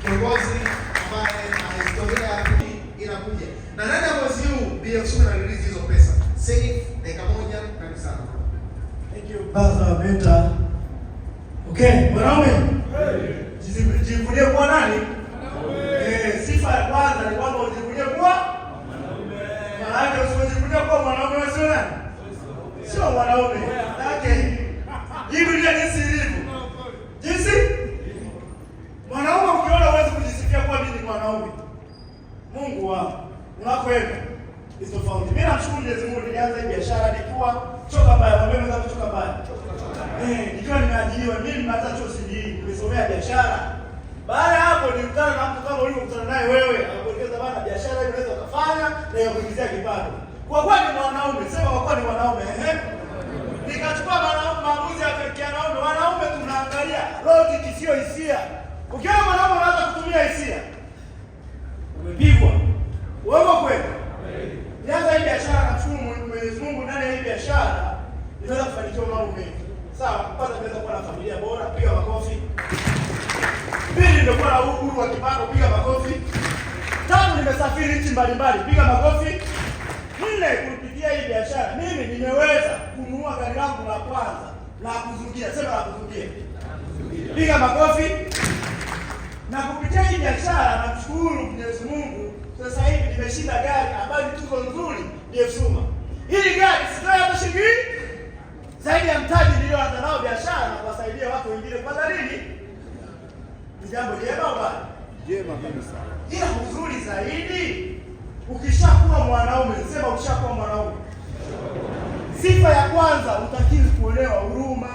kiongozi ambaye ana historia inakuja. Na ndani ya mwezi huu BF na release hizo pesa. Safe dakika moja karibu sana. Thank you Brother Beta. Okay, wanaume. Jivunie kuwa nani? Sifa ya kwanza ni kwamba ujivunie kuwa mwanaume. Maana usijivunie kuwa mwanaume wewe sio nani? Sio mwanaume. Yake. Hivi ndio jinsi ilivyo. Jinsi? Mwanaume ukiona uweze kujisikia kuwa mimi ni mwanaume. Mungu wangu. Unakwenda. Ni tofauti. Mimi namshukuru Mwenyezi Mungu nilianza hii biashara nikiwa choka mbaya, mwambie mwanangu kuchoka mbaya. Nikiwa nimeajiriwa mimi nimeanza chuo CD, nimesomea biashara. Baada ya hapo nilikutana na mtu kama ulivyokutana naye wewe, akakuelekeza bana biashara hii unaweza kufanya na kukuingizia kipato. Kwa kuwa ni mwanaume, sema kwa kuwa ni mwanaume, nikachukua maamuzi ya kuelekea wanaume. Wanaume tunaangalia logic sio hisia. Ukiona mwanaume unaanza kutumia hisia, umepigwa. Uongo kweli? Nianza hii biashara na mshukuru Mwenyezi Mungu ndani ya hii biashara nimeweza kufanikiwa mambo mengi. Sawa, kwanza nimeweza kuwa na familia bora, piga makofi. Pili nimekuwa na uhuru wa kipato, piga makofi. Tatu nimesafiri nchi mbalimbali, piga makofi. Nne kupitia hii biashara mimi nimeweza kununua gari langu la kwanza la kuzungukia, sema la kuzungukia. Piga makofi. Na kupitia hii biashara namshukuru Mwenyezi Mungu, sasa hivi nimeshinda gari ambayo ni tuzo nzuri BF Suma. Hili gari sio hata shilingi zaidi ya mtaji nilioanza nao biashara na kuwasaidia watu wengine kwa dalili. Ni jambo jema bwana. Jema kabisa. Ila uzuri zaidi ukishakuwa mwanaume, sema ukishakuwa mwanaume. Sifa ya kwanza utakiwi kuonewa huruma.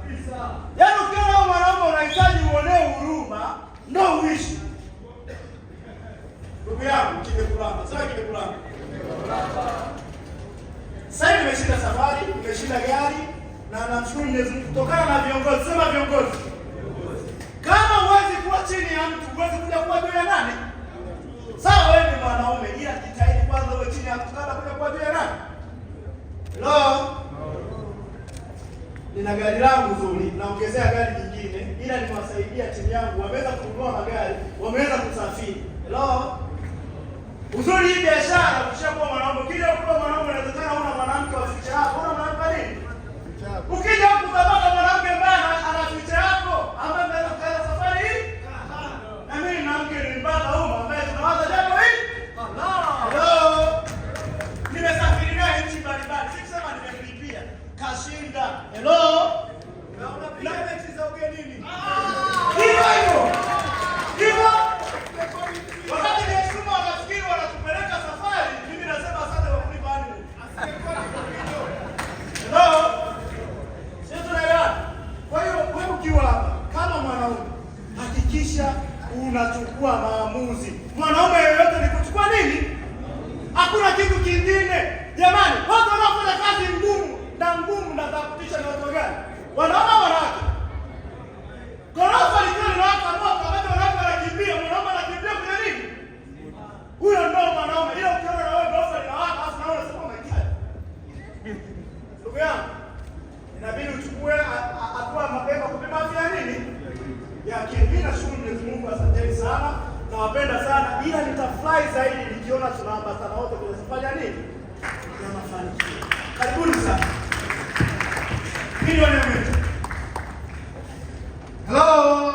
Kabisa. Yaani ukiona mwanaume unahitaji uonewe huruma, ndio uishi. Ndugu yangu kimekulamba, sasa kimekulamba. Sasa nimeshinda safari, nimeshinda gari na namshukuru Mwenyezi Mungu kutokana na viongozi, sema viongozi. Kama huwezi kuwa chini ya mtu, huwezi kuja kuwa juu ya nani? Sawa wewe ni mwanaume, ila jitahidi kwanza uwe chini ya mtu kabla kuja kuwa juu ya nani? Hello? Nina gari langu zuri, naongezea gari nyingine, ila nimewasaidia timu yangu, wameweza kununua magari, wameweza kusafiri. Hello? Uzuri hii biashara ukishakuwa mwanaume, ukija kuwa mwanaume unawezekana una mwanamke wa ficha yako, una mwanamke nini? Ukija kukutana mwanamke ambaye ana ficha yako, ambaye anaweza kuanza safari hii. Na mimi na mke nilipata huko ambaye tunawaza jambo hili. Hello. Nimesafiri naye nchi mbalimbali. Sisema nimelipia. Kashinda. Hello. Na unapenda nchi za ugenini. Hivyo. Hivyo. Wakati Yesu wanafikiri wanatupeleka safari, mimi nasema asante kwa kunipa nini. Hello. Sisi tunaelewana. Kwa hiyo wewe ukiwa hapa kama mwanaume, hakikisha unachukua maamuzi. Mwanaume yeyote ni kuchukua nini? Hakuna kitu kingine. Jamani, watu wanaofanya kazi ngumu na za kutisha ni watu gani? Wanaume au wanawake? Gorofa likiwa linawaka moto, wakati wanawake wanakimbia, mwanaume anakimbia kwenye nini? Huyo ndio mwanaume. Ila ukiona na wewe gorofa linawaka, afu naona sema umekali. Ndugu yangu, inabidi uchukue hatua mapema kupima afya nini? Ya akili. Nashukuru Mwenyezi Mungu, asanteni sana. Nawapenda sana. Ila nitafurahi zaidi nikiona tunaambatana wote kwenye safari ya nini? Ya mafanikio. Karibuni sana. Milioni ya mtu. Hello.